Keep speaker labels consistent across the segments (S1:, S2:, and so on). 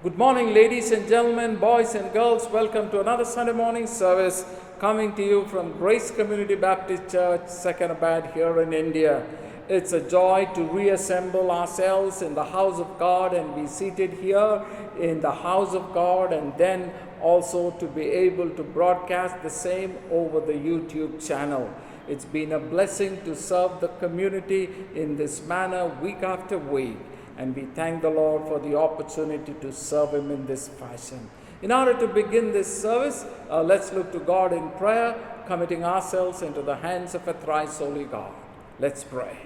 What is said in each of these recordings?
S1: Good morning, ladies and gentlemen, boys and girls. Welcome to another Sunday morning service coming to you from Grace Community Baptist Church, Secunderabad here in India. It's a joy to reassemble ourselves in the house of God and be seated here in the house of God, and then also to be able to broadcast the same over the YouTube channel. It's been a blessing to serve the community in this manner week after week. And we thank the Lord for the opportunity to serve Him in this fashion. In order to begin this service, let's look to God in prayer, committing ourselves into the hands of a thrice holy God. Let's pray.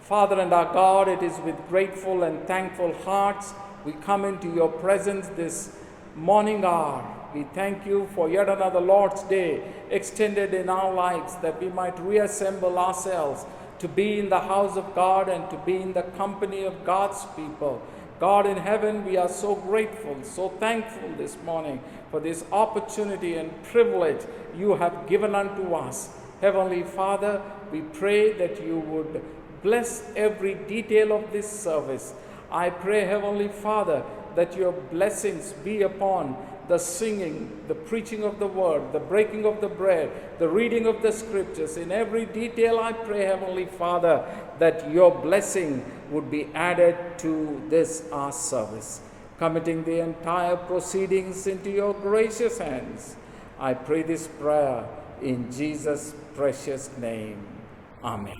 S1: Father and our God, it is with grateful and thankful hearts we come into your presence this morning hour. We thank you for yet another Lord's Day extended in our lives, that we might reassemble ourselves to be in the house of God and to be in the company of God's people. God in heaven, we are so grateful, so thankful this morning for this opportunity and privilege you have given unto us. Heavenly Father, we pray that you would bless every detail of this service. I pray, Heavenly Father, that your blessings be upon the singing, the preaching of the word, the breaking of the bread, the reading of the scriptures. In every detail, I pray, Heavenly Father, that your blessing would be added to this our service. Committing the entire proceedings into your gracious hands, I pray this prayer in Jesus' precious name. Amen.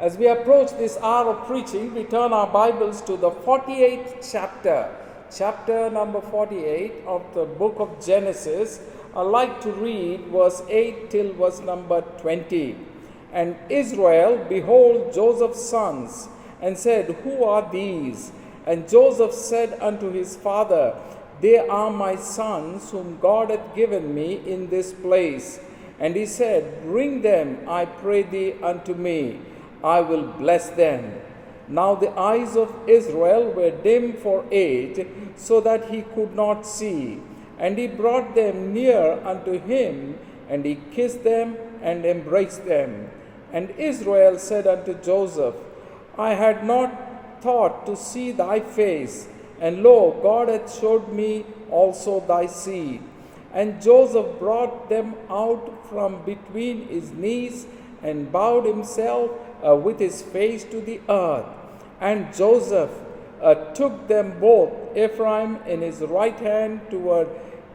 S1: As we approach this hour of preaching, we turn our Bibles to the 48th chapter number 48 of the book of Genesis. I'd like to read verse 8 till verse number 20. And Israel, behold Joseph's sons, and said, Who are these? And Joseph said unto his father, They are my sons, whom God hath given me in this place. And he said, Bring them, I pray thee, unto me. I will bless them. Now the eyes of Israel were dim for age, so that he could not see. And he brought them near unto him, and he kissed them and embraced them. And Israel said unto Joseph, I had not thought to see thy face, and lo, God hath showed me also thy seed. And Joseph brought them out from between his knees, and bowed himself with his face to the earth. And Joseph took them both, Ephraim in his right hand toward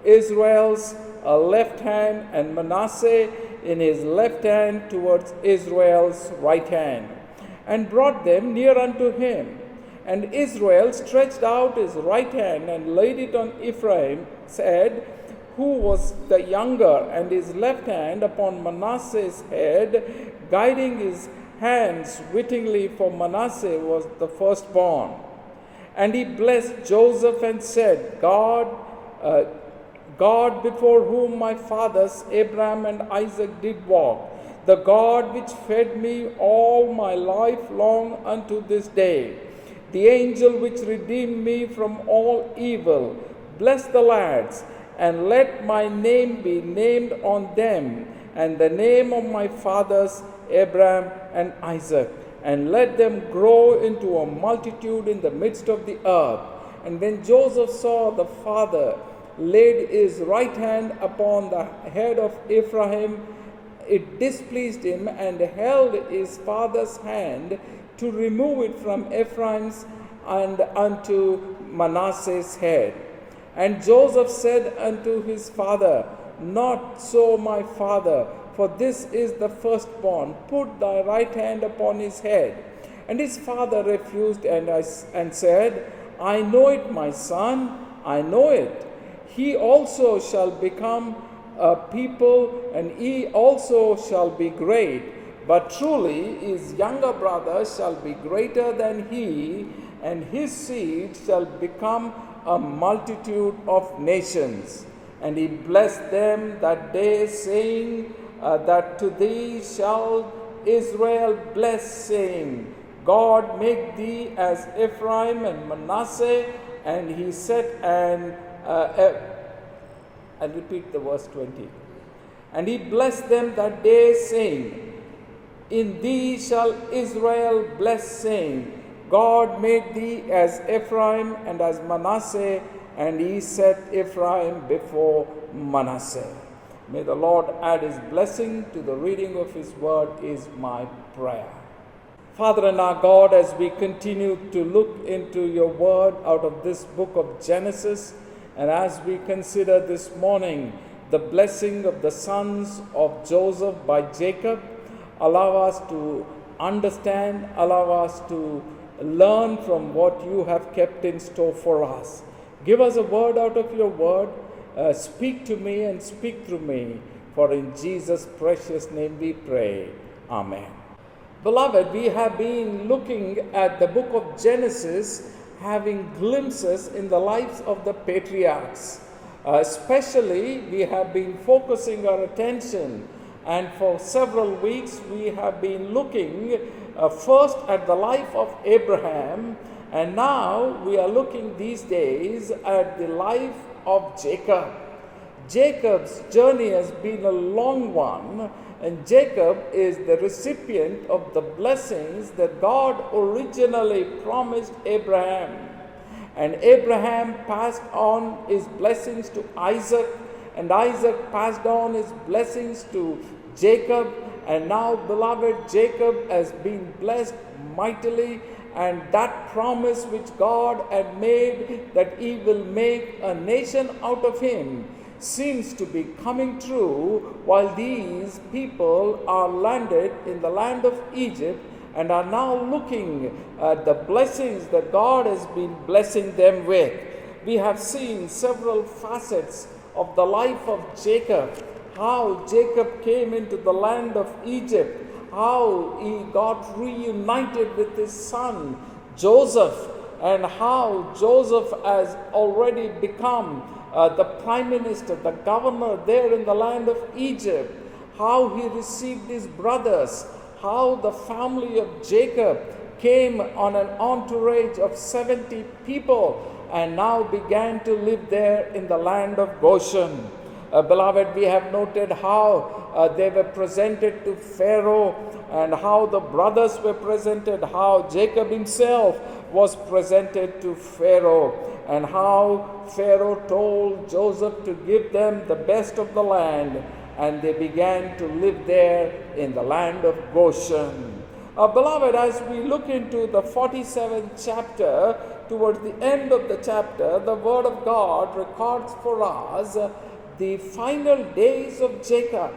S1: Israel's left hand, and Manasseh in his left hand towards Israel's right hand, and brought them near unto him. And Israel stretched out his right hand and laid it on Ephraim, said, who was the younger, and his left hand upon Manasseh's head, guiding his hands wittingly, for Manasseh was the firstborn. And he blessed Joseph and said, God before whom my fathers Abraham and Isaac did walk, the God which fed me all my life long unto this day, the angel which redeemed me from all evil, bless the lads, and let my name be named on them, and the name of my fathers Abraham and Isaac, and let them grow into a multitude in the midst of the earth. And when Joseph saw the father laid his right hand upon the head of Ephraim, it displeased him, and held his father's hand to remove it from Ephraim's and unto Manasseh's head. And Joseph said unto his father, Not so, my father, for this is the firstborn. Put thy right hand upon his head. And his father refused and said, I know it, my son, I know it. He also shall become a people, and he also shall be great. But truly his younger brother shall be greater than he, and his seed shall become a multitude of nations. And he blessed them that day, saying, that to thee shall Israel bless, saying, God make thee as Ephraim and Manasseh. And he said, I'll repeat the verse 20. And he blessed them that day, saying, In thee shall Israel bless, saying, God made thee as Ephraim and as Manasseh, and he set Ephraim before Manasseh. May the Lord add his blessing to the reading of his word, is my prayer. Father and our God, as we continue to look into your word out of this book of Genesis, and as we consider this morning the blessing of the sons of Joseph by Jacob, allow us to understand, allow us to learn from what you have kept in store for us. Give us a word out of your word. Speak to me and speak through me. For in Jesus' precious name we pray. Amen. Beloved, we have been looking at the book of Genesis, having glimpses in the lives of the patriarchs. Especially, we have been focusing our attention, and for several weeks we have been looking first at the life of Abraham, and now we are looking these days at the life of Jacob. Jacob's journey has been a long one, and Jacob is the recipient of the blessings that God originally promised Abraham. And Abraham passed on his blessings to Isaac, and Isaac passed on his blessings to Jacob. And now, beloved, Jacob has been blessed mightily, and that promise which God had made, that he will make a nation out of him, seems to be coming true while these people are landed in the land of Egypt, and are now looking at the blessings that God has been blessing them with. We have seen several facets of the life of Jacob, how Jacob came into the land of Egypt, how he got reunited with his son Joseph, and how Joseph has already become the prime minister, the governor there in the land of Egypt, how he received his brothers, how the family of Jacob came on an entourage of 70 people and now began to live there in the land of Goshen. Beloved, we have noted how they were presented to Pharaoh and how the brothers were presented, how Jacob himself was presented to Pharaoh, and how Pharaoh told Joseph to give them the best of the land, and they began to live there in the land of Goshen. Beloved, as we look into the 47th chapter, towards the end of the chapter, the Word of God records for us the final days of Jacob.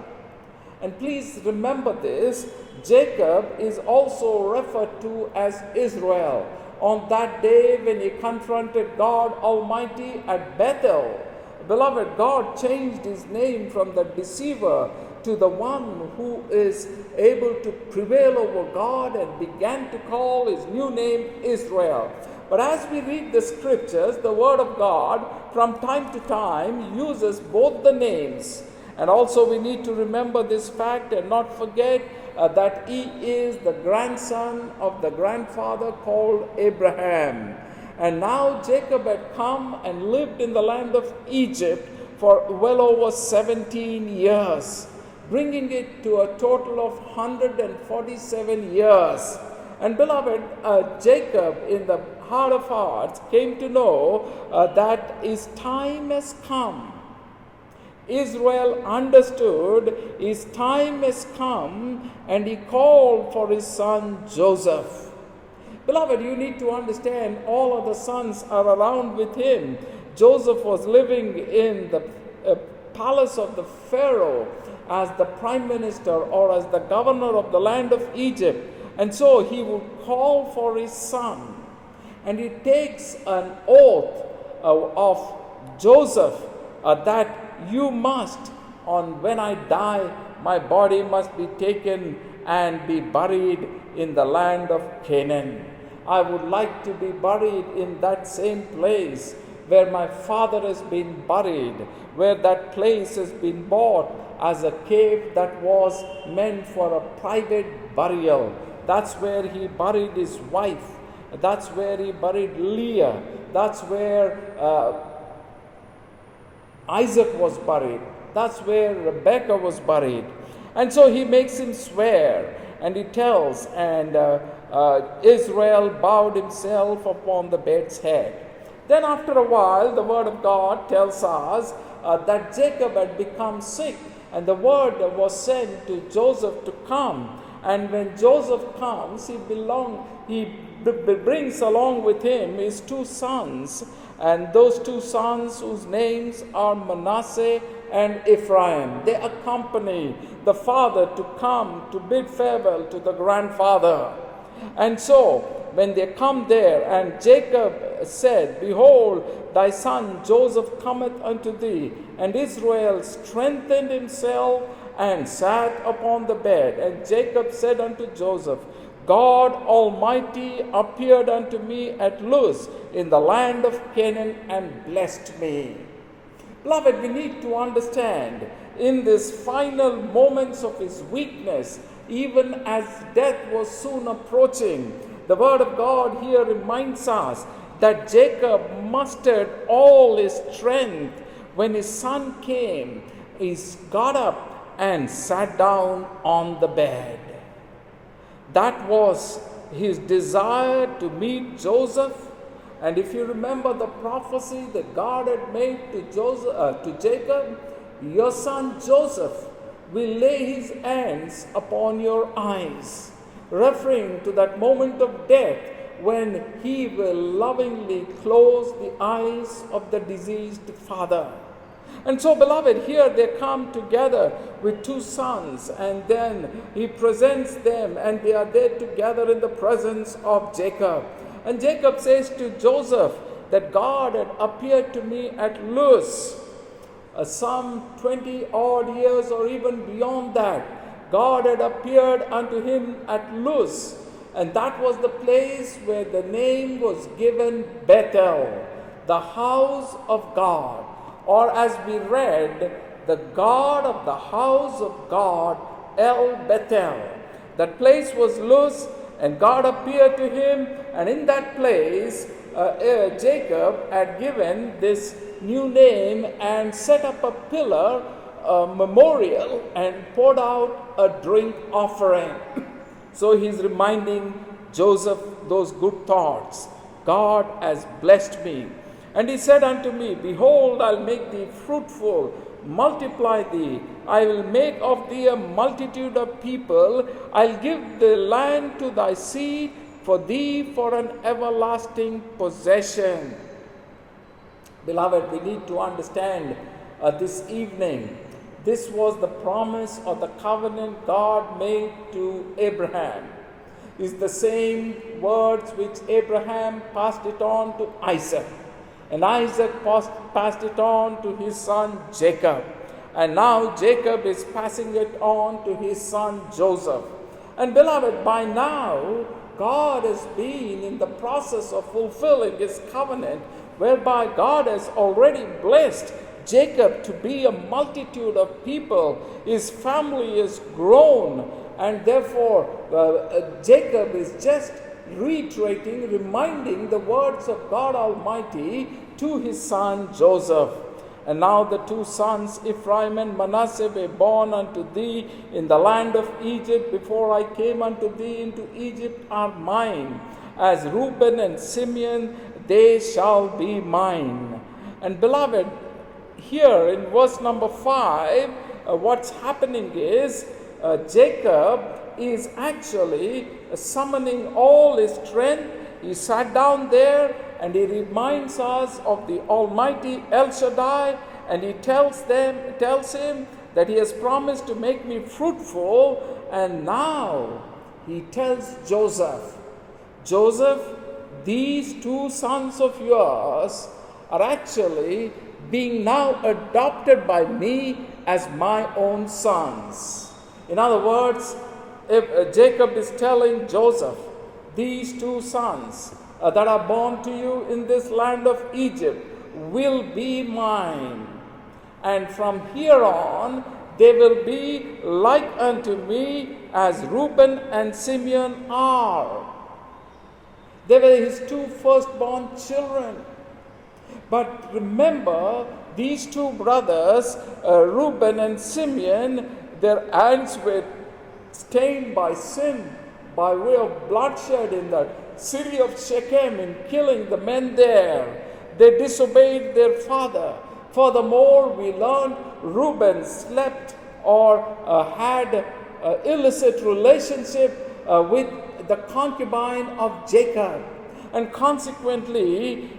S1: And please remember this, Jacob is also referred to as Israel. On that day when he confronted God Almighty at Bethel, beloved, God changed his name from the deceiver to the one who is able to prevail over God, and began to call his new name Israel. But as we read the scriptures, the Word of God from time to time uses both the names. And also we need to remember this fact and not forget that he is the grandson of the grandfather called Abraham. And now Jacob had come and lived in the land of Egypt for well over 17 years, bringing it to a total of 147 years. And beloved, Jacob in the heart of hearts came to know that his time has come. Israel understood his time has come, and he called for his son Joseph. Beloved, you need to understand all of the sons are around with him. Joseph was living in the palace of the Pharaoh as the prime minister or as the governor of the land of Egypt. And so he would call for his son. And he takes an oath of Joseph that you must, when I die, my body must be taken and be buried in the land of Canaan. I would like to be buried in that same place where my father has been buried, where that place has been bought as a cave that was meant for a private burial. That's where he buried his wife. That's where he buried Leah. That's where Isaac was buried. That's where Rebekah was buried. And so he makes him swear, and he tells, and Israel bowed himself upon the bed's head. Then after a while, the Word of God tells us that Jacob had become sick, and the word was sent to Joseph to come. And when Joseph comes, he brings along with him his two sons, and those two sons whose names are Manasseh and Ephraim. They accompany the father to come to bid farewell to the grandfather. And so when they come there, and Jacob said, Behold, thy son Joseph cometh unto thee. And Israel strengthened himself and sat upon the bed. And Jacob said unto Joseph, God Almighty appeared unto me at Luz in the land of Canaan and blessed me. Beloved, we need to understand in these final moments of his weakness, even as death was soon approaching, the Word of God here reminds us that Jacob mustered all his strength. When his son came, he got up and sat down on the bed. That was his desire to meet Joseph. And if you remember the prophecy that God had made to Jacob, your son Joseph will lay his hands upon your eyes, referring to that moment of death when he will lovingly close the eyes of the deceased father. And so, beloved, here they come together with two sons, and then he presents them, and they are there together in the presence of Jacob. And Jacob says to Joseph that God had appeared to me at Luz, some 20 odd years or even beyond that. God had appeared unto him at Luz, and that was the place where the name was given Bethel, the house of God. Or as we read, the God of the house of God, El Bethel. That place was Luz, and God appeared to him, and in that place, Jacob had given this new name and set up a pillar, a memorial, and poured out a drink offering. So he's reminding Joseph those good thoughts. God has blessed me. And he said unto me, Behold, I'll make thee fruitful, multiply thee. I will make of thee a multitude of people. I'll give the land to thy seed, for thee for an everlasting possession. Beloved, we need to understand this evening, this was the promise or the covenant God made to Abraham. It's the same words which Abraham passed it on to Isaac. And Isaac passed it on to his son Jacob. And now Jacob is passing it on to his son Joseph. And beloved, by now, God has been in the process of fulfilling his covenant, whereby God has already blessed Jacob to be a multitude of people. His family is grown, and therefore Jacob is just reiterating, reminding the words of God Almighty to his son Joseph. And now the two sons, Ephraim and Manasseh, were born unto thee in the land of Egypt. Before I came unto thee into Egypt are mine. As Reuben and Simeon, they shall be mine. And beloved, here in verse number 5, what's happening is Jacob is actually summoning all his strength. He sat down there and he reminds us of the Almighty El Shaddai, and he tells him that he has promised to make me fruitful. And now he tells Joseph, these two sons of yours are actually being now adopted by me as my own sons. In other words, Jacob is telling Joseph, these two sons that are born to you in this land of Egypt will be mine. And from here on, they will be like unto me as Reuben and Simeon are. They were his two firstborn children. But remember, these two brothers, Reuben and Simeon, their hands were stained by sin, by way of bloodshed in the city of Shechem, in killing the men there. They disobeyed their father. Furthermore, we learned Reuben slept or had illicit relationship with the concubine of Jacob. And consequently,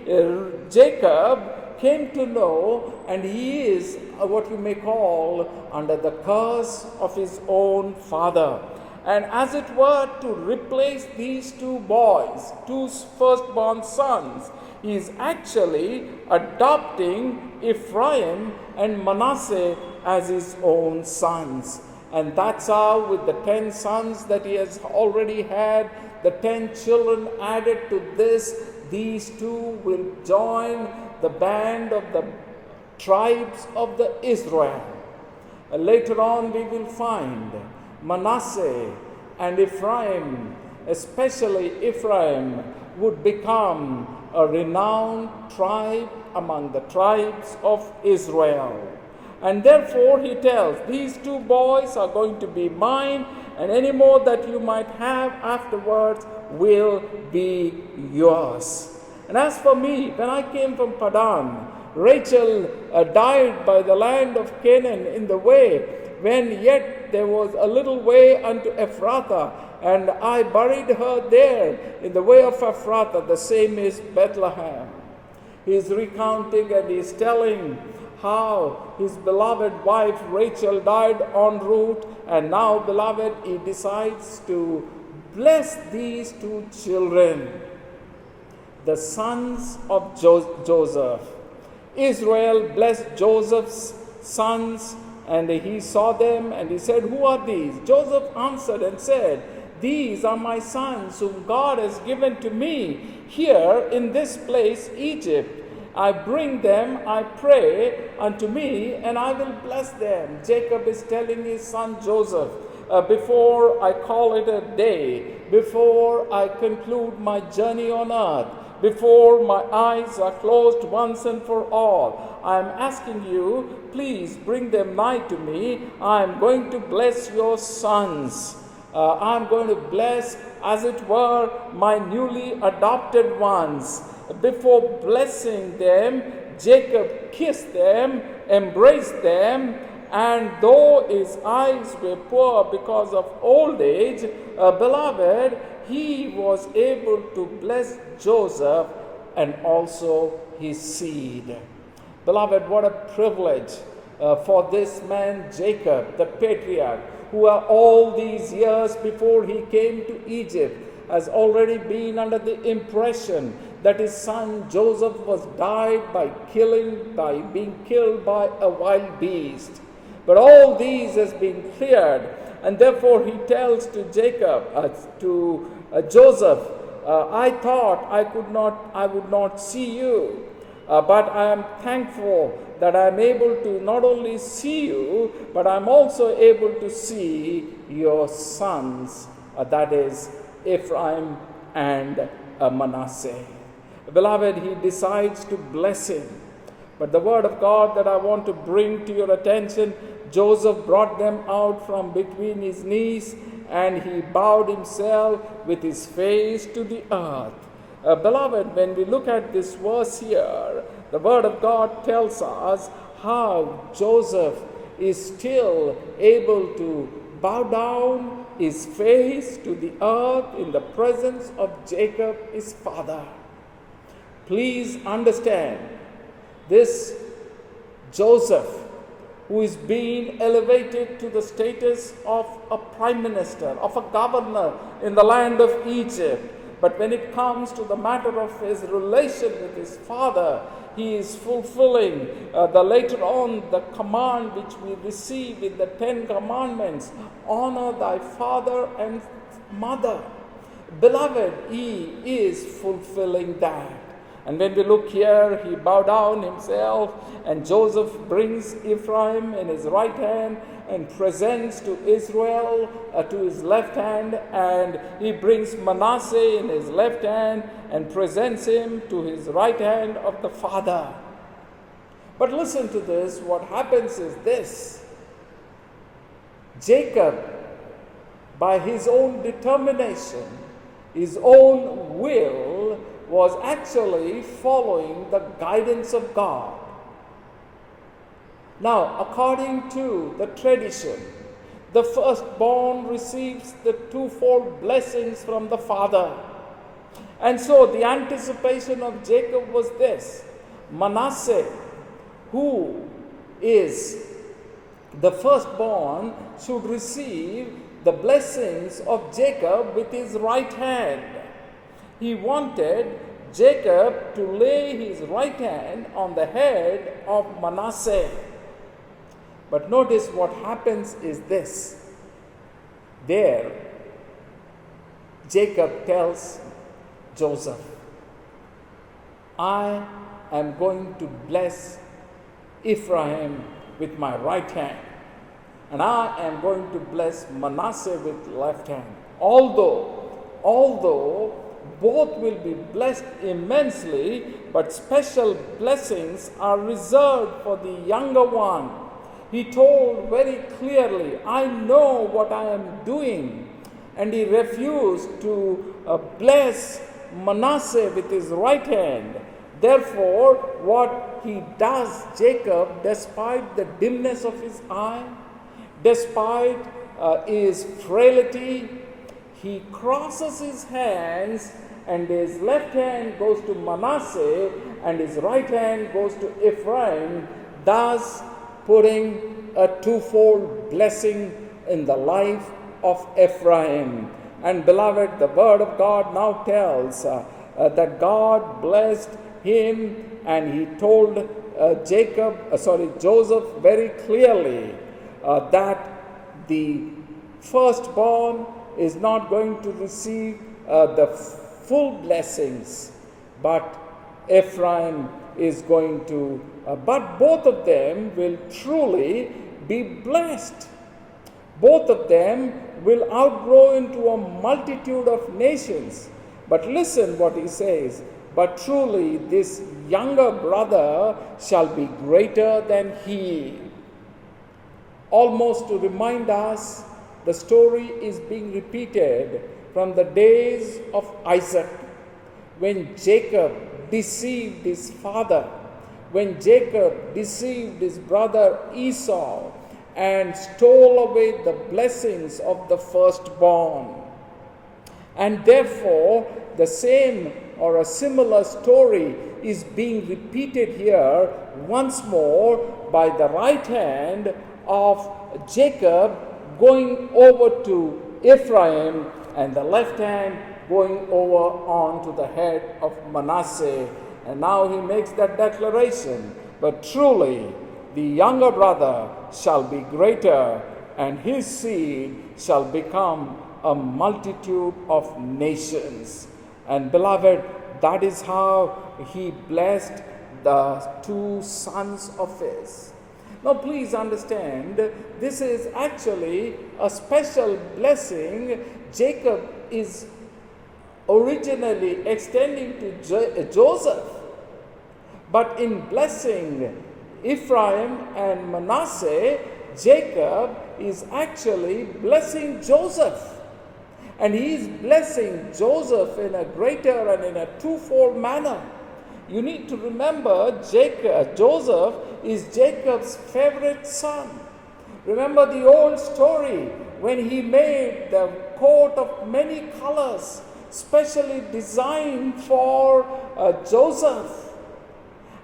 S1: Jacob came to know, and he is what you may call under the curse of his own father. And as it were, to replace these two boys, two firstborn sons, he is actually adopting Ephraim and Manasseh as his own sons. And that's how, with the 10 sons that he has already had, the 10 children added to this, these two will join the band of the tribes of the Israel. Later on we will find Manasseh and Ephraim, especially Ephraim, would become a renowned tribe among the tribes of Israel. And therefore he tells, these two boys are going to be mine, and any more that you might have afterwards will be yours. And as for me, when I came from Padan, Rachel died by the land of Canaan in the way, when yet there was a little way unto Ephrathah, and I buried her there in the way of Ephrathah, the same is Bethlehem. He is recounting and he is telling how his beloved wife Rachel died en route, and now, beloved, he decides to bless these two children, the sons of Joseph. Israel blessed Joseph's sons, and he saw them and he said, "Who are these?" Joseph answered and said, "These are my sons whom God has given to me here in this place, Egypt. I bring them, I pray, unto me, and I will bless them." Jacob is telling his son Joseph, before I call it a day, before I conclude my journey on earth, before my eyes are closed once and for all, I am asking you, please bring them nigh to me. I am going to bless your sons. I am going to bless, as it were, my newly adopted ones. Before blessing them, Jacob kissed them, embraced them, and though his eyes were poor because of old age, beloved, he was able to bless Joseph and also his seed. Beloved, what a privilege for this man Jacob, the patriarch, who all these years before he came to Egypt has already been under the impression that his son Joseph was died by being killed by a wild beast. But all these has been cleared, and therefore he tells to Joseph, "I thought I would not see you, but I am thankful that I am able to not only see you, but I am also able to see your sons, that is Ephraim and Manasseh." Beloved, he decides to bless him. But the word of God that I want to bring to your attention, Joseph brought them out from between his knees, and he bowed himself with his face to the earth. Beloved, when we look at this verse here, the word of God tells us how Joseph is still able to bow down his face to the earth in the presence of Jacob, his father. Please understand, this Joseph, who is being elevated to the status of a prime minister, of a governor in the land of Egypt, but when it comes to the matter of his relation with his father, he is fulfilling later on the command which we receive in the 10 Commandments: honor thy father and mother. Beloved, he is fulfilling that. And when we look here, he bowed down himself, and Joseph brings Ephraim in his right hand and presents to Israel to his left hand, and he brings Manasseh in his left hand and presents him to his right hand of the father. But listen to this, what happens is this: Jacob, by his own determination, his own will, was actually following the guidance of God. Now, according to the tradition, the firstborn receives the twofold blessings from the father. And so the anticipation of Jacob was this: Manasseh, who is the firstborn, should receive the blessings of Jacob with his right hand. He wanted Jacob to lay his right hand on the head of Manasseh. But notice what happens is this. There, Jacob tells Joseph, "I am going to bless Ephraim with my right hand, and I am going to bless Manasseh with left hand. Although both will be blessed immensely, but special blessings are reserved for the younger one." He told very clearly, "I know what I am doing." And he refused to bless Manasseh with his right hand. Therefore, what he does, Jacob, despite the dimness of his eye, despite his frailty, he crosses his hands and his left hand goes to Manasseh, and his right hand goes to Ephraim, thus putting a twofold blessing in the life of Ephraim. And beloved, the word of God now tells that God blessed him, and he told Joseph very clearly that the firstborn is not going to receive the full blessings, but Ephraim is going to, but both of them will truly be blessed. Both of them will outgrow into a multitude of nations. But listen what he says. But truly this younger brother shall be greater than he. Almost to remind us, the story is being repeated from the days of Isaac, when Jacob deceived his father, when Jacob deceived his brother Esau, and stole away the blessings of the firstborn. And therefore, the same or a similar story is being repeated here once more by the right hand of Jacob going over to Ephraim, and the left hand going over on to the head of Manasseh. And now he makes that declaration, but truly the younger brother shall be greater, and his seed shall become a multitude of nations. And beloved, that is how he blessed the two sons of his. Now please understand, this is actually a special blessing Jacob is originally extending to Joseph. But in blessing Ephraim and Manasseh, Jacob is actually blessing Joseph. And he is blessing Joseph in a greater and in a twofold manner. You need to remember, Joseph is Jacob's favorite son. Remember the old story when he made the coat of many colors, specially designed for Joseph.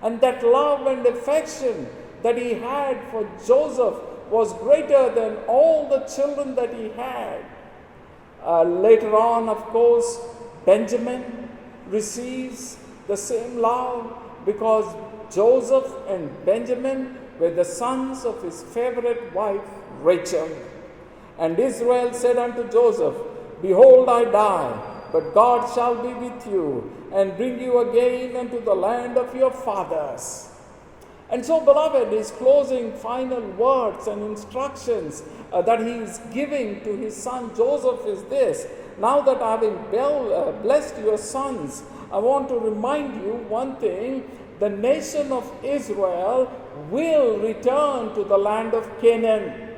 S1: And that love and affection that he had for Joseph was greater than all the children that he had. Later on, of course, Benjamin receives the same love, because Joseph and Benjamin were the sons of his favorite wife, Rachel. And Israel said unto Joseph, Behold, I die, but God shall be with you, and bring you again unto the land of your fathers. And so, beloved, his closing final words and instructions that he is giving to his son Joseph is this: now that having blessed your sons, I want to remind you one thing: the nation of Israel will return to the land of Canaan.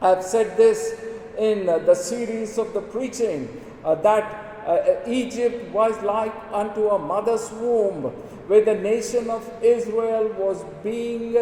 S1: I've said this in the series of the preaching that Egypt was like unto a mother's womb, where the nation of Israel was being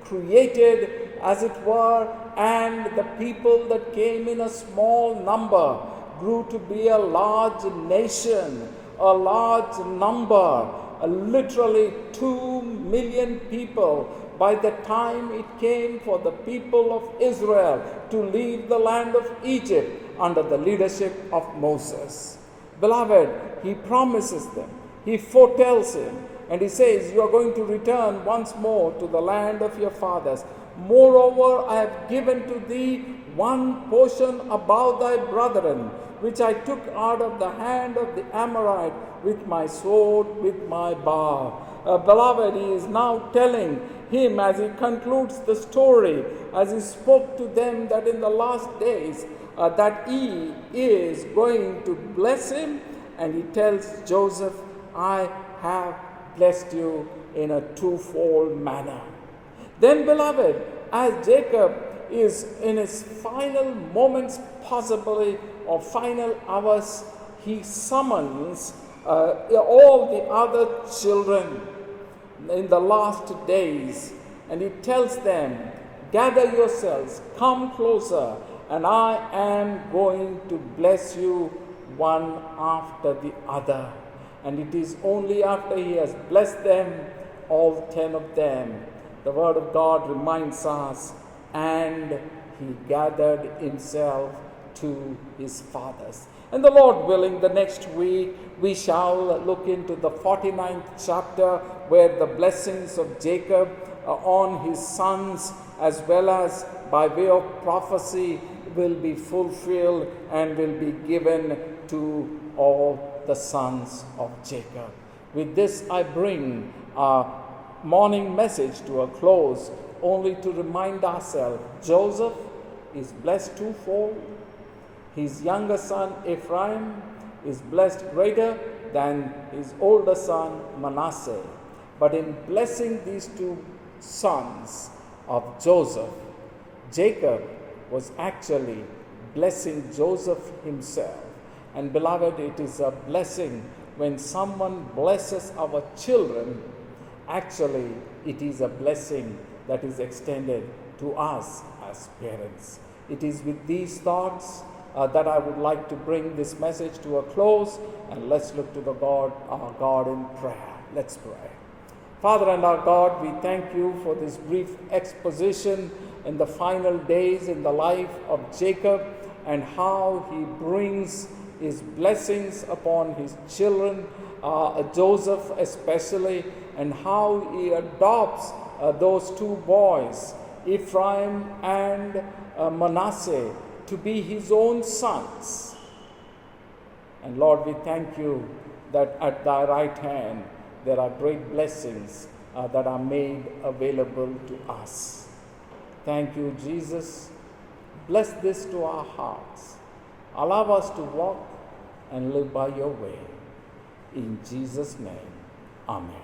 S1: created, as it were, and the people that came in a small number grew to be a large nation, a large number, literally 2 million people by the time it came for the people of Israel to leave the land of Egypt under the leadership of Moses. Beloved, he promises them, he foretells him, and he says, you are going to return once more to the land of your fathers. Moreover, I have given to thee one portion above thy brethren, which I took out of the hand of the Amorite with my sword, with my bow. Beloved, he is now telling him, as he concludes the story, as he spoke to them that in the last days, that he is going to bless him, and he tells Joseph, I have blessed you in a twofold manner. Then, beloved, as Jacob is in his final moments, possibly, or final hours, he summons all the other children in the last days, and he tells them, gather yourselves, come closer, and I am going to bless you one after the other. And it is only after he has blessed them, all 10 of them, the word of God reminds us, and he gathered himself to his fathers. And the Lord willing, the next week we shall look into the 49th chapter, where the blessings of Jacob on his sons, as well as by way of prophecy, will be fulfilled and will be given to all the sons of Jacob. With this, I bring our morning message to a close, only to remind ourselves Joseph is blessed twofold. His younger son Ephraim is blessed greater than his older son Manasseh. But in blessing these two sons of Joseph, Jacob was actually blessing Joseph himself. And beloved, it is a blessing when someone blesses our children. Actually, it is a blessing that is extended to us as parents. It is with these thoughts that I would like to bring this message to a close, and let's look to the God, our God, in prayer. Let's pray. Father and our God, we thank you for this brief exposition in the final days in the life of Jacob, and how he brings his blessings upon his children, Joseph especially, and how he adopts those two boys, Ephraim and Manasseh, to be his own sons. And Lord, we thank you that at thy right hand there are great blessings that are made available to us. Thank you, Jesus. Bless this to our hearts. Allow us to walk and live by your way. In Jesus' name, amen.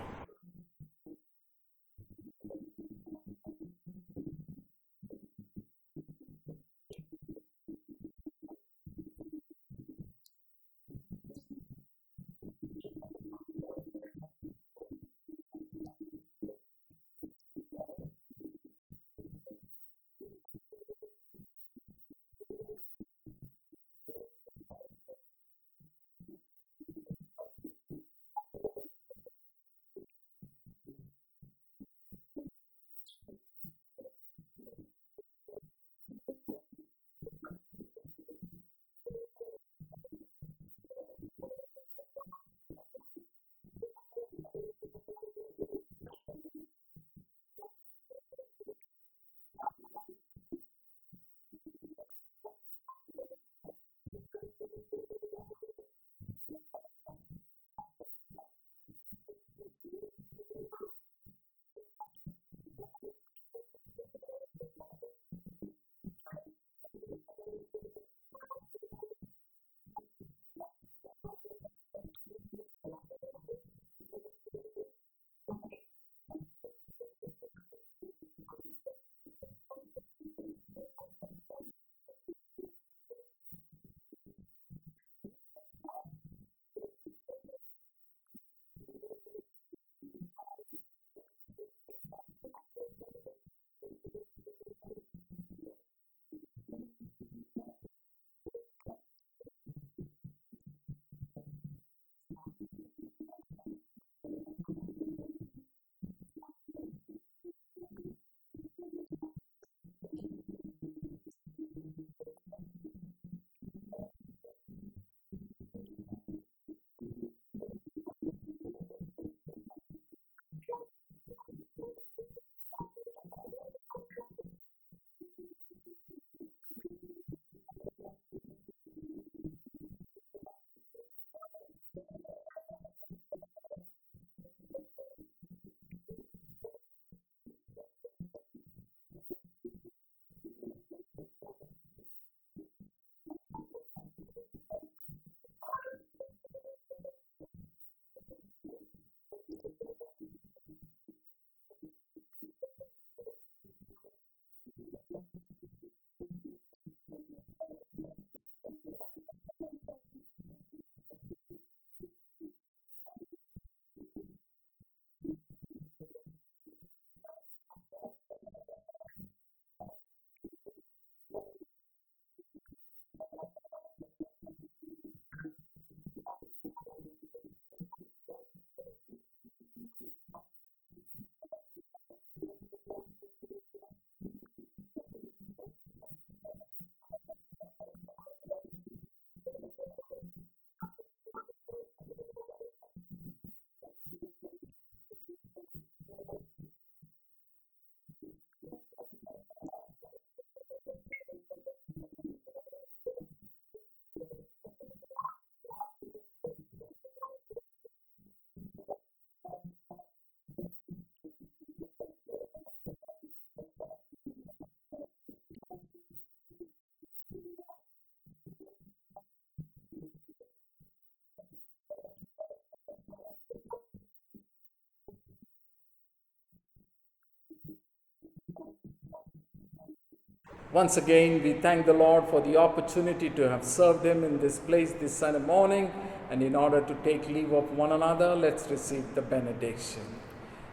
S1: Once again, we thank the Lord for the opportunity to have served Him in this place this Sunday morning. And in order to take leave of one another, let's receive the benediction.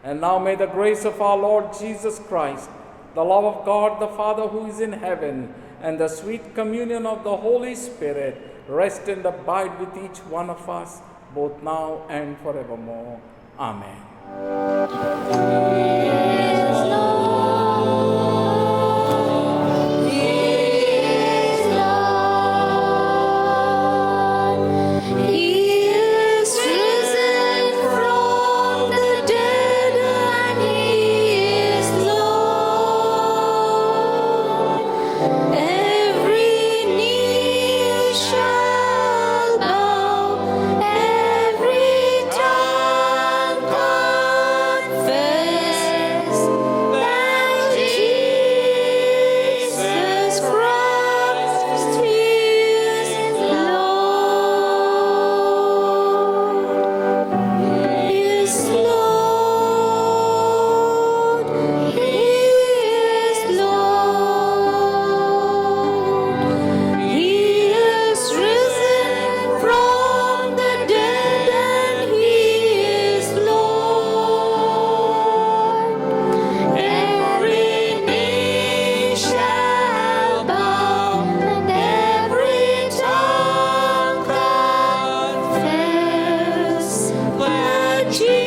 S1: And now may the grace of our Lord Jesus Christ, the love of God the Father who is in heaven, and the sweet communion of the Holy Spirit rest and abide with each one of us, both now and forevermore. Amen.
S2: Jesus.